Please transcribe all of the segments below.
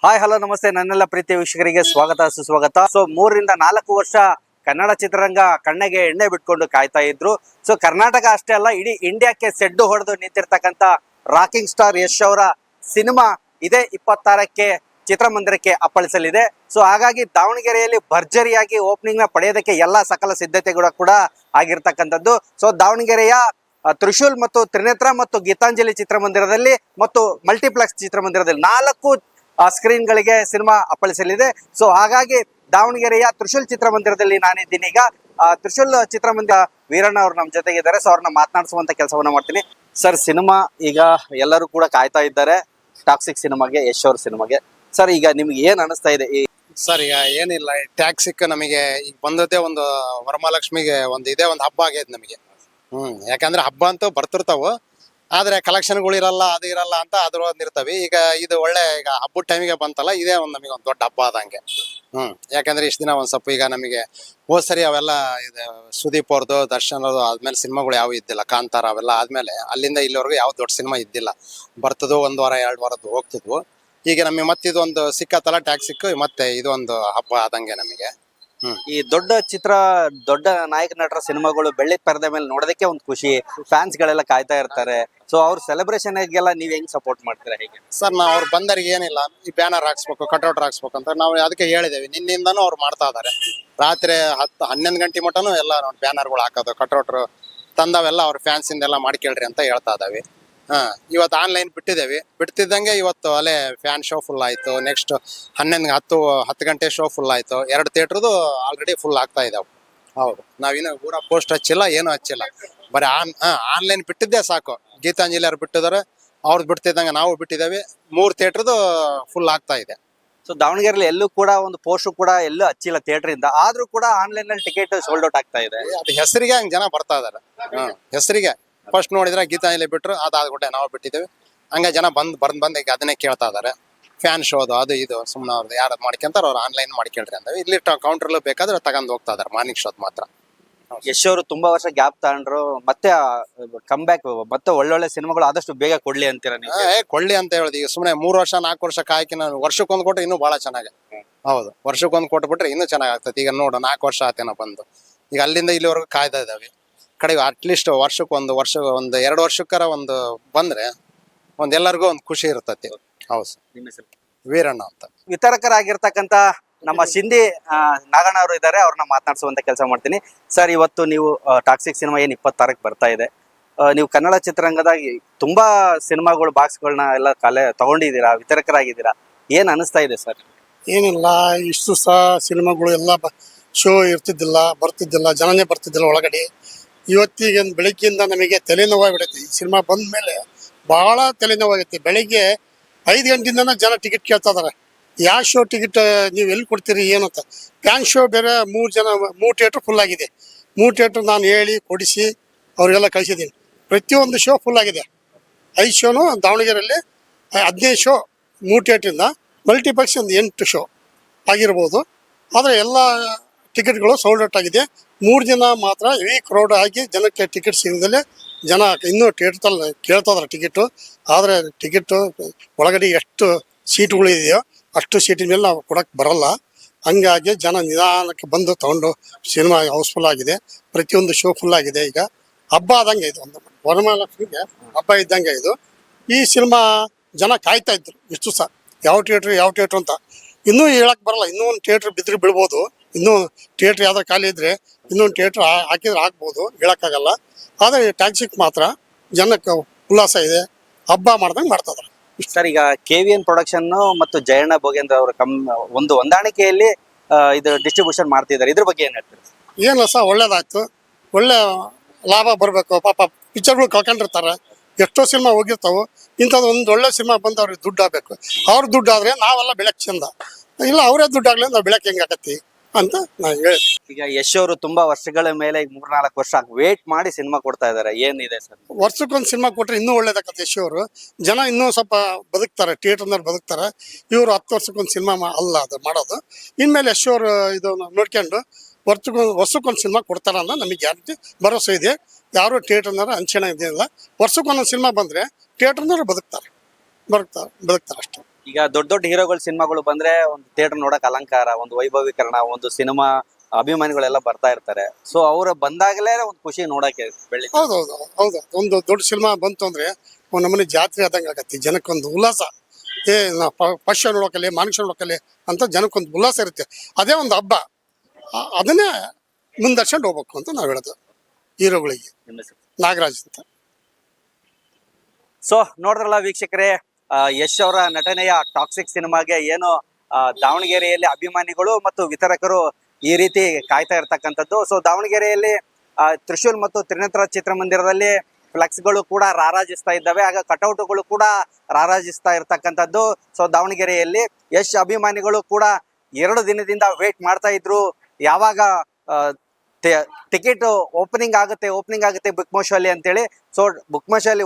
Hi hello ನಮಸ್ತೆ ನನ್ನೆಲ್ಲ ಪ್ರೀತಿಯ ವೀಕ್ಷಕರಿಗೆ ಸ್ವಾಗತ ಸುಸ್ವಾಗತ. ಸೊ 3 ರಿಂದ 4 ವರ್ಷ ಕನ್ನಡ ಚಿತ್ರರಂಗ ಕಣ್ಣಗೆ ಎಣ್ಣೆ ಬಿಟ್ಕೊಂಡು ಕಾಯ್ತಾ ಇದ್ರು. ಸೊ ಕರ್ನಾಟಕ ಅಷ್ಟೇ ಅಲ್ಲ, ಇಡೀ ಇಂಡಿಯಾಕ್ಕೆ ಸೆಡ್ಡು ಹೊಡೆದು ನಿಂತಿರ್ತಕ್ಕಂಥ ರಾಕಿಂಗ್ ಸ್ಟಾರ್ ಯಶ್ ಅವರ ಸಿನಿಮಾ ಇದೇ 26ಕ್ಕೆ ಚಿತ್ರಮಂದಿರಕ್ಕೆ ಅಪ್ಪಳಿಸಲಿದೆ. ಸೊ ಹಾಗಾಗಿ ದಾವಣಗೆರೆಯಲ್ಲಿ ಭರ್ಜರಿಯಾಗಿ ಓಪನಿಂಗ್ ನ ಪಡೆಯೋದಕ್ಕೆ ಎಲ್ಲಾ ಸಕಲ ಸಿದ್ಧತೆಗಳು ಕೂಡ ಆಗಿರ್ತಕ್ಕಂಥದ್ದು. ಸೊ ದಾವಣಗೆರೆಯ ತ್ರಿಶೂಲ್ ಮತ್ತು ತ್ರಿನೇತ್ರ ಮತ್ತು ಗೀತಾಂಜಲಿ ಚಿತ್ರಮಂದಿರದಲ್ಲಿ ಮತ್ತು ಮಲ್ಟಿಪ್ಲೆಕ್ಸ್ ಚಿತ್ರಮಂದಿರದಲ್ಲಿ 4 ಸ್ಕ್ರೀನ್ ಗಳಿಗೆ ಸಿನಿಮಾ ಅಪ್ಪಳಿಸಲಿದೆ. ಸೊ ಹಾಗಾಗಿ ದಾವಣಗೆರೆಯ ತ್ರಿಶೂಲ್ ಚಿತ್ರಮಂದಿರದಲ್ಲಿ ನಾನಿದ್ದೀನಿ. ಈಗ ತ್ರಿಶೂಲ್ ಚಿತ್ರಮಂದಿರ ವೀರಣ್ಣ ಅವರು ನಮ್ಮ ಜೊತೆಗೆ ಇದ್ದಾರೆ. ಸೊ ಅವ್ರನ್ನ ಮಾತನಾಡಿಸುವಂತ ಕೆಲಸವನ್ನ ಮಾಡ್ತೀನಿ. ಸರ್, ಸಿನಿಮಾ ಈಗ ಎಲ್ಲರೂ ಕೂಡ ಕಾಯ್ತಾ ಇದ್ದಾರೆ ಟಾಕ್ಸಿಕ್ ಸಿನಿಮಾಗೆ, ಯಶ್ ಅವ್ರ ಸಿನಿಮಾಗೆ. ಸರ್, ಈಗ ನಿಮ್ಗೆ ಏನ್ ಅನಿಸ್ತಾ ಇದೆ? ಸರ್, ಈಗ ಏನಿಲ್ಲ, ಟ್ಯಾಕ್ಸಿಕ್ ನಮಗೆ ಈಗ ಬಂದದ್ದೇ ಒಂದು ವರಮಹಾಲಕ್ಷ್ಮಿಗೆ ಇದೇ ಒಂದು ಹಬ್ಬ ಆಗೈತೆ ನಮಗೆ. ಯಾಕಂದ್ರೆ ಹಬ್ಬ ಅಂತೂ ಬರ್ತಿರ್ತಾವು, ಆದ್ರೆ ಕಲೆಕ್ಷನ್ಗಳು ಇರಲ್ಲ, ಅದು ಇರಲ್ಲ ಅಂತ ಅದ್ರ ಇರ್ತವೆ. ಈಗ ಇದು ಒಳ್ಳೆ ಈಗ ಹಬ್ಬದ ಟೈಮಿಗೆ ಬಂತಲ್ಲ, ಇದೇ ಒಂದು ನಮಗೆ ಒಂದು ದೊಡ್ಡ ಹಬ್ಬ ಆದಂಗೆ. ಯಾಕಂದ್ರೆ ಇಷ್ಟ ದಿನ ಒಂದ್ ಸ್ವಲ್ಪ ಈಗ ನಮಗೆ ಹೋದ್ ಸರಿ ಅವೆಲ್ಲ ಇದು ಸುದೀಪ್ ಅವ್ರದ್ದು, ದರ್ಶನ್ ಅವ್ರದ್ದು ಆದ್ಮೇಲೆ ಸಿನಿಮಾಗಳು ಯಾವ ಇದ್ದಿಲ್ಲ. ಕಾಂತಾರ ಅವೆಲ್ಲ ಆದ್ಮೇಲೆ ಅಲ್ಲಿಂದ ಇಲ್ಲಿವರೆಗೂ ಯಾವ ದೊಡ್ಡ ಸಿನಿಮಾ ಇದ್ದಿಲ್ಲ. ಬರ್ತದೋ 1 ವಾರ 2 ವಾರದ್ದು ಹೋಗ್ತಿದ್ವು. ಈಗ ನಮಗೆ ಮತ್ತೆ ಇದೊಂದು ಸಿಕ್ಕತ್ತಲ್ಲ ಟ್ಯಾಕ್ಸಿಕ್, ಮತ್ತೆ ಇದೊಂದು ಹಬ್ಬ ಆದಂಗೆ ನಮಗೆ. ಈ ದೊಡ್ಡ ನಾಯಕ ನಟರ ಸಿನಿಮಾಗಳು ಬೆಳ್ಳಿ ಪರದೆ ಮೇಲೆ ನೋಡೋದಕ್ಕೆ ಒಂದು ಖುಷಿ, ಫ್ಯಾನ್ಸ್ ಗಳೆಲ್ಲ ಕಾಯ್ತಾ ಇರ್ತಾರೆ. ಸೊ ಅವ್ರ ಸೆಲೆಬ್ರೇಷನ್ ಗೆಲ್ಲ ನೀವ್ ಹೆಂಗ್ ಸಪೋರ್ಟ್ ಮಾಡ್ತೀರಾ, ಹೇಗೆ? ಸರ್, ನಾವು ಅವ್ರು ಬಂದರಿಗೆ ಏನಿಲ್ಲ, ಈ ಬ್ಯಾನರ್ ಹಾಕ್ಸ್ಬೇಕು, ಕಟ್ಔಟ್ ಹಾಕ್ಸ್ಬೇಕು ಅಂತ ನಾವು ಅದಕ್ಕೆ ಹೇಳಿದೇವಿ. ನಿನ್ನಿಂದನೂ ಅವ್ರು ಮಾಡ್ತಾ ಇದಾರೆ. ರಾತ್ರಿ 10-11 ಗಂಟೆ ಮಟನು ಎಲ್ಲ ಬ್ಯಾನರ್ಗಳು ಹಾಕೋದು, ಕಟ್ಔಟ್ ತಂದವೆಲ್ಲ ಅವ್ರ ಫ್ಯಾನ್ಸ್ ಇಂದೆಲ್ಲ ಮಾಡ್ಕೇಳ್ರಿ ಅಂತ ಹೇಳ್ತಾ ಇದಾವೆ. ಇವತ್ತು ಆನ್ಲೈನ್ ಬಿಡ್ತಿದ್ದಂಗೆ ಇವತ್ತು ಅಲ್ಲೇ ಫ್ಯಾನ್ ಶೋ ಫುಲ್ ಆಯ್ತು. ನೆಕ್ಸ್ಟ್ 10 ಗಂಟೆ ಶೋ ಫುಲ್ ಆಯ್ತು. 2 ಥಿಯೇಟರ್ದು ಆಲ್ರೆಡಿ ಫುಲ್ ಆಗ್ತಾ ಇದಾವೆ. ಹೌದು, ನಾವಿನ್ನು ಪೂರ ಪೋಸ್ಟ್ ಹಚ್ಚಿಲ್ಲ, ಏನು ಹಚ್ಚಿಲ್ಲ. ಬರೀ ಆನ್ಲೈನ್ ಬಿಟ್ಟಿದ್ದೆ ಸಾಕು. ಗೀತಾಂಜಲಿ ಅವ್ರು ಬಿಟ್ಟಿದ್ದಾರೆ, ಅವ್ರದ್ದು ಬಿಡ್ತಿದ್ದಂಗೆ ನಾವು ಬಿಟ್ಟಿದ್ದೇವೆ. 3 ಥಿಯೇಟರ್ದು ಫುಲ್ ಆಗ್ತಾ ಇದೆ. ಸೊ ದಾವಣಗೆರೆಯಲ್ಲಿ ಎಲ್ಲೂ ಕೂಡ ಒಂದು ಪೋಸ್ಟ್ ಕೂಡ ಎಲ್ಲೂ ಹಚ್ಚಿಲ್ಲ ಥಿಯೇಟರ್ ಇಂದ, ಆದ್ರೂ ಕೂಡ ಆನ್ಲೈನ್ ನಲ್ಲಿ ಟಿಕೆಟ್ ಸೋಲ್ಡ್ ಔಟ್ ಆಗ್ತಾ ಇದೆ. ಅದು ಹೆಸರಿಗೆ ಹಂಗೆ ಜನ ಬರ್ತಾ ಇದಾರೆ. ಹೆಸರಿಗೆ ಫಸ್ಟ್ ನೋಡಿದ್ರೆ ಗೀತಾಂಜಲಿ ಬಿಟ್ರು, ಅದಾದ್ಬಿಟ್ಟೆ ನಾವು ಬಿಟ್ಟಿದ್ದೇವೆ. ಹಂಗೆ ಜನ ಬಂದ್ ಈಗ ಅದನ್ನೇ ಕೇಳ್ತಾ ಇದಾರೆ. ಫ್ಯಾನ್ ಶೋದು ಅದು ಇದು ಸುಮ್ಮನೆ ಅವ್ರದ್ದು ಯಾರು ಮಾಡ್ಕೊಂತಾರ ಅವ್ರು ಆನ್ಲೈನ್ ಮಾಡ್ಕೇಳ್ರಿ ಅಂತ ಇಲ್ಲಿ ಕೌಂಟರ್ಲು ಬೇಕಾದ್ರೆ ತಗೊಂಡ್ ಹೋಗ್ತಾ ಇದಾರೆ. ಮಾರ್ನಿಂಗ್ ಶೋದ್ ಮಾತ್ರ. ಯಶ್ ಅವರು ತುಂಬಾ ವರ್ಷ ಗ್ಯಾಪ್ ತಗೊಂಡ್ರು, ಮತ್ತೆ ಕಮ್ ಬ್ಯಾಕ್, ಮತ್ತೆ ಒಳ್ಳೊಳ್ಳೆ ಸಿನಿಮಾಗಳು ಆದಷ್ಟು ಬೇಗ ಕೊಡ್ಲಿ ಅಂತೀರಾ ನೀವು? ಕೊಳ್ಳಿ ಅಂತ ಹೇಳಿದ್. ಈಗ ಸುಮ್ಮನೆ 3 ವರ್ಷ 4 ವರ್ಷ ಕಾಯ್ಕಿ ನಾನು ವರ್ಷಕ್ಕೊಂದು ಕೊಟ್ರೆ ಇನ್ನೂ ಬಹಳ ಚೆನ್ನಾಗಿ. ಹೌದು, ವರ್ಷಕ್ಕೊಂದು ಕೊಟ್ಬಿಟ್ರೆ ಇನ್ನೂ ಚೆನ್ನಾಗಿ ಆಗ್ತದೆ. ಈಗ ನೋಡು 4 ವರ್ಷ ಆತೇನೋ ಬಂದು, ಈಗ ಅಲ್ಲಿಂದ ಇಲ್ಲಿವರೆಗೂ ಕಾಯ್ತಾ ಇದಾವೆ. ಕಡೆಗೆ ಅಟ್ಲೀಸ್ಟ್ ಒಂದು 2 ವರ್ಷಕ್ಕಾರ ಬಂದ್ರೆ ಎಲ್ಲರಿಗೂ ಒಂದು ಖುಷಿ ಇರ್ತತಿ. ಹೌದು ಸರ್. ನಿಮ್ಮ ಹೆಸರು? ವೀರಣ್ಣ ಅಂತ. ವಿತರಕರಾಗಿರ್ತಕ್ಕಂಥ ನಮ್ಮ ಸಿಂಧಿ ನಾಗಣ್ಣ ಅವರು ಇದ್ದಾರೆ, ಅವ್ರನ್ನ ಮಾತನಾಡಿಸುವಂತ ಕೆಲಸ ಮಾಡ್ತೀನಿ. ಸರ್, ಇವತ್ತು ನೀವು ಟಾಕ್ಸಿಕ್ ಸಿನಿಮಾ ಏನ್ 26ಕ್ಕೆ ಬರ್ತಾ ಇದೆ, ನೀವು ಕನ್ನಡ ಚಿತ್ರರಂಗದ ತುಂಬಾ ಸಿನಿಮಾಗಳು ಬಾಕ್ಸ್ಗಳನ್ನ ಎಲ್ಲ ತಗೊಂಡಿದ್ದೀರಾ, ವಿತರಕರಾಗಿದ್ದೀರಾ, ಏನ್ ಅನಿಸ್ತಾ ಇದೆ ಸರ್? ಏನಿಲ್ಲ, ಇಷ್ಟು ಸಹ ಸಿನಿಮಾಗಳು ಎಲ್ಲ ಶೋ ಬರ್ತಿದ್ದಿಲ್ಲ, ಜನನೇ ಬರ್ತಿದ್ದಿಲ್ಲ ಒಳಗಡೆ. ಇವತ್ತಿಗೆ ಬೆಳಗ್ಗೆಯಿಂದ ನಮಗೆ ತಲೆನೋವಾಗ್ಬಿಡೈತಿ. ಈ ಸಿನಿಮಾ ಬಂದ ಮೇಲೆ ಭಾಳ ತಲೆನೋವಾಗೈತಿ. ಬೆಳಿಗ್ಗೆ 5 ಗಂಟೆಯಿಂದನೇ ಜನ ಟಿಕೆಟ್ ಕೇಳ್ತಾ ಇದಾರೆ. ಯಾವ ಶೋ ಟಿಕೆಟ್ ನೀವು ಎಲ್ಲಿ ಕೊಡ್ತೀರಿ ಏನಂತ. ಫ್ಯಾನ್ ಶೋ ಬೇರೆ 3 ಥಿಯೇಟ್ರ್ ಫುಲ್ ಆಗಿದೆ. 3 ಥಿಯೇಟ್ರ್ ನಾನು ಹೇಳಿ ಕೊಡಿಸಿ ಅವ್ರಿಗೆಲ್ಲ ಕಳಿಸಿದ್ದೀನಿ. ಪ್ರತಿಯೊಂದು ಶೋ ಫುಲ್ ಆಗಿದೆ. 5 ಶೋನು ದಾವಣಗೆರೆಯಲ್ಲಿ 15 ಶೋ 3 ಥಿಯೇಟ್ರಿಂದ, ಮಲ್ಟಿಪ್ಲೆಕ್ಸ್ ಒಂದು 8 ಶೋ ಆಗಿರ್ಬೋದು. ಆದರೆ ಎಲ್ಲ ಟಿಕೆಟ್ಗಳು ಸೋಲ್ಡ್ ಔಟ್ ಆಗಿದೆ. 3 ದಿನ ಮಾತ್ರ ಹೆವಿ ಕ್ರೌಡ್ ಆಗಿ ಜನಕ್ಕೆ ಟಿಕೆಟ್ ಸಿಗದಲ್ಲೇ ಜನ ಇನ್ನೂ ಥಿಯೇಟ್ರಲ್ಲಿ ಕೇಳ್ತಾ ಇದಾರೆ ಟಿಕೆಟು. ಆದರೆ ಟಿಕೆಟು ಒಳಗಡೆ ಎಷ್ಟು ಸೀಟ್ಗಳು ಇದೆಯೋ ಅಷ್ಟು ಸೀಟಿನ ಮೇಲೆ ನಾವು ಕೊಡೋಕ್ಕೆ ಬರಲ್ಲ. ಹಂಗಾಗಿ ಜನ ನಿಧಾನಕ್ಕೆ ಬಂದು ತಗೊಂಡು ಸಿನಿಮಾ ಹೌಸ್ಫುಲ್ ಆಗಿದೆ. ಪ್ರತಿಯೊಂದು ಶೋ ಫುಲ್ ಆಗಿದೆ. ಈಗ ಹಬ್ಬ ಆದಂಗೆ ಇದು, ಒಂದು ವರಮಹಾಲಕ್ಷ್ಮಿಗೆ ಹಬ್ಬ ಇದ್ದಂಗೆ ಇದು. ಈ ಸಿನಿಮಾ ಜನ ಕಾಯ್ತಾ ಇದ್ರು ಇಷ್ಟು ಸಹ, ಯಾವ ಥಿಯೇಟ್ರ್ ಅಂತ. ಇನ್ನೂ ಹೇಳಕ್ಕೆ ಬರಲ್ಲ. ಇನ್ನೂ ಒಂದು ಥಿಯೇಟ್ರ್ ಬಿದ್ದರೆ ಬೀಳ್ಬೋದು. ಇನ್ನೂ ಥಿಯೇಟ್ರ್ ಯಾವ್ದಾರು ಖಾಲಿ ಇದ್ದರೆ ಇನ್ನೊಂದು ಥಿಯೇಟ್ರ್ ಹಾಕಿದ್ರೆ ಆಗ್ಬೋದು, ಹೇಳೋಕ್ಕಾಗಲ್ಲ. ಆದರೆ ಟ್ಯಾಕ್ಸಿಕ್ ಮಾತ್ರ ಜನಕ್ಕೆ ಉಲ್ಲಾಸ ಇದೆ, ಹಬ್ಬ ಮಾಡ್ದಂಗೆ ಮಾಡ್ತಾ ಇದ್ದಾರೆ. ಸರ್, ಈಗ KVN ಪ್ರೊಡಕ್ಷನ್ ಮತ್ತು ಜಯಣ್ಣ ಭೋಗೇಂದ್ರ ಅವರ ಒಂದು ಹೊಂದಾಣಿಕೆಯಲ್ಲಿ ಇದು ಡಿಸ್ಟ್ರಿಬ್ಯೂಷನ್ ಮಾಡ್ತಿದ್ದಾರೆ, ಇದ್ರ ಬಗ್ಗೆ ಏನ್ ಹೇಳ್ತೀರಿ? ಏನಿಲ್ಲ ಸಹ, ಒಳ್ಳೇದಾಯ್ತು. ಒಳ್ಳೆ ಲಾಭ ಬರಬೇಕು. ಪಾಪ ಪಿಕ್ಚರ್ಗಳು ಕಳ್ಕೊಂಡಿರ್ತಾರೆ, ಎಷ್ಟೋ ಸಿನಿಮಾ ಹೋಗಿರ್ತಾವೆ. ಇಂಥದ್ದು ಒಂದು ಒಳ್ಳೆ ಸಿನಿಮಾ ಬಂದು ಅವ್ರಿಗೆ ದುಡ್ಡು ಆಗಬೇಕು. ಅವ್ರ ದುಡ್ಡು ಆದರೆ ನಾವೆಲ್ಲ ಬೆಳಕು ಚಂದ, ಇಲ್ಲ ಅವರೇ ದುಡ್ಡು ಆಗಲಿ ನಾವು ಬೆಳಕು ಹೆಂಗೆ ಆಗತ್ತಿ ಅಂತ ನಾನು ಹೇಳಿ. ಈಗ ಯಶ್ ಅವರು ತುಂಬಾ ವರ್ಷಗಳ ಮೇಲೆ 3-4 ವರ್ಷ ವೇಟ್ ಮಾಡಿ ಸಿನಿಮಾ ಕೊಡ್ತಾ ಇದ್ದಾರೆ, ಏನಿದೆ ಸರ್? ವರ್ಷಕ್ಕೊಂದು ಸಿನಿಮಾ ಕೊಟ್ಟರೆ ಇನ್ನೂ ಒಳ್ಳೇದಾಗತ್ತೆ. ಯಶ್ ಅವರು ಜನ ಇನ್ನೂ ಸ್ವಲ್ಪ ಬದುಕ್ತಾರೆ, ಥಿಯೇಟರ್ನಲ್ಲಿ ಬದುಕ್ತಾರೆ. ಇವರು 10 ವರ್ಷಕ್ಕೊಂದು ಸಿನಿಮಾ ಅಲ್ಲ ಅದು ಮಾಡೋದು. ಇನ್ಮೇಲೆ ಯಶ್ ಅವರು ಇದು ನೋಡ್ಕೊಂಡು ವರ್ಷಕ್ಕೊಂದು ಸಿನಿಮಾ ಕೊಡ್ತಾರ ಅನ್ನೋ ನಮಗೆ ಗ್ಯಾರಂಟಿ, ಭರವಸೆ ಇದೆ. ಯಾರು ಥಿಯೇಟರ್ನಾರ ಅಂಚನೆ ಇದೆಯಲ್ಲ, ವರ್ಷಕ್ಕೊಂದೊಂದು ಸಿನಿಮಾ ಬಂದರೆ ಥಿಯೇಟರ್ನವ್ರು ಬದುಕ್ತಾರೆ ಅಷ್ಟೇ. ಈಗ ದೊಡ್ಡ ದೊಡ್ಡ ಹೀರೋಗಳ ಸಿನಿಮಾಗಳು ಬಂದ್ರೆ ಒಂದು ಥಿಯೇಟರ್ ನೋಡಕ್ ಅಲಂಕಾರ, ಒಂದು ವೈಭವೀಕರಣ, ಒಂದು ಸಿನಿಮಾ ಅಭಿಮಾನಿಗಳೆಲ್ಲ ಬರ್ತಾ ಇರ್ತಾರೆ. ಸೊ ಅವ್ರು ಬಂದಾಗಲೇ ಒಂದು ಖುಷಿ ನೋಡಕ್ಕೆ ಬೆಳ್ಳಿ. ಹೌದೌದು ಹೌದು. ಒಂದು ದೊಡ್ಡ ಸಿನಿಮಾ ಬಂತು ಅಂದ್ರೆ ಒಂದು ನಮ್ಮನೆ ಜಾತ್ರೆ ಆದಂಗೆ ಆಗತ್ತೆ, ಜನಕ್ಕೊಂದು ಉಲ್ಲಾಸ. ನಾ ಪಶ್ಯ ನೋಡೋಕಲ್ಲಿ, ಮಾನುಷ್ಯ ನೋಡೋಕಲ್ಲಿ ಅಂತ ಜನಕ್ಕೊಂದು ಉಲ್ಲಾಸ ಇರುತ್ತೆ. ಅದೇ ಒಂದು ಹಬ್ಬ. ಅದನ್ನೇ ಮುಂದರ್ಸ್ಕೊಂಡು ಹೋಗ್ಬೇಕು ಅಂತ ನಾವು ಹೇಳೋದು ಹೀರೋಗಳಿಗೆ. ನಾಗರಾಜ್ ಅಂತ. ಸೊ ನೋಡಿದ್ರಲ್ಲ ವೀಕ್ಷಕರೇ, ಯಶ್ ಅವರ ನಟನೆಯ ಟಾಕ್ಸಿಕ್ ಸಿನಿಮಾಗೆ ಏನು ದಾವಣಗೆರೆಯಲ್ಲಿ ಅಭಿಮಾನಿಗಳು ಮತ್ತು ವಿತರಕರು ಈ ರೀತಿ ಕಾಯ್ತಾ ಇರ್ತಕ್ಕಂಥದ್ದು. ಸೊ ದಾವಣಗೆರೆಯಲ್ಲಿ ತ್ರಿಶೂಲ್ ಮತ್ತು ತ್ರಿನೇತ್ರ ಚಿತ್ರಮಂದಿರದಲ್ಲಿ ಫ್ಲೆಕ್ಸ್ಗಳು ಕೂಡ ರಾರಾಜಿಸ್ತಾ ಇದ್ದಾವೆ, ಆಗ ಕಟೌಟ್ಗಳು ಕೂಡ ರಾರಾಜಿಸ್ತಾ ಇರ್ತಕ್ಕಂಥದ್ದು. ಸೊ ದಾವಣಗೆರೆಯಲ್ಲಿ ಯಶ್ ಅಭಿಮಾನಿಗಳು ಕೂಡ 2 ದಿನದಿಂದ ವೇಟ್ ಮಾಡ್ತಾ ಇದ್ರು, ಯಾವಾಗ ಟಿಕೆಟ್ ಓಪನಿಂಗ್ ಆಗುತ್ತೆ ಬುಕ್ ಮೈ ಶೋ ಅಲ್ಲಿ ಅಂತೇಳಿ. ಸೊ ಬುಕ್ ಮೈ ಶೋ ಅಲ್ಲಿ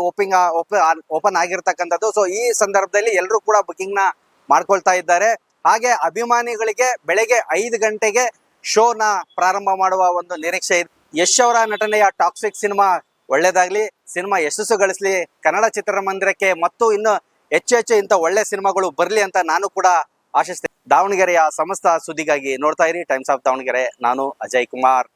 ಓಪನ್ ಆಗಿರ್ತಕ್ಕಂಥದ್ದು. ಸೊ ಈ ಸಂದರ್ಭದಲ್ಲಿ ಎಲ್ಲರೂ ಕೂಡ ಬುಕಿಂಗ್ ನ ಮಾಡ್ಕೊಳ್ತಾ ಇದ್ದಾರೆ. ಹಾಗೆ ಅಭಿಮಾನಿಗಳಿಗೆ ಬೆಳಗ್ಗೆ 5 ಗಂಟೆಗೆ ಶೋನ ಪ್ರಾರಂಭ ಮಾಡುವ ಒಂದು ನಿರೀಕ್ಷೆ ಇದೆ. ಯಶ್ ಅವರ ನಟನೆಯ ಟಾಕ್ಸಿಕ್ ಸಿನಿಮಾ ಒಳ್ಳೇದಾಗ್ಲಿ, ಸಿನಿಮಾ ಯಶಸ್ಸು ಗಳಿಸ್ಲಿ, ಕನ್ನಡ ಚಿತ್ರಮಂದಿರಕ್ಕೆ ಮತ್ತು ಇನ್ನು ಹೆಚ್ಚು ಇಂಥ ಒಳ್ಳೆ ಸಿನಿಮಾಗಳು ಬರ್ಲಿ ಅಂತ ನಾನು ಕೂಡ ಆಶಿಸ್ತೇನೆ. ದಾವಣಗೆರೆಯ ಸಮಸ್ತ ಸುದ್ದಿಗಾಗಿ ನೋಡ್ತಾ ಇರಿ ಟೈಮ್ಸ್ ಆಫ್ ದಾವಣಗೆರೆ. ನಾನು ಅಜಯ್ ಕುಮಾರ್.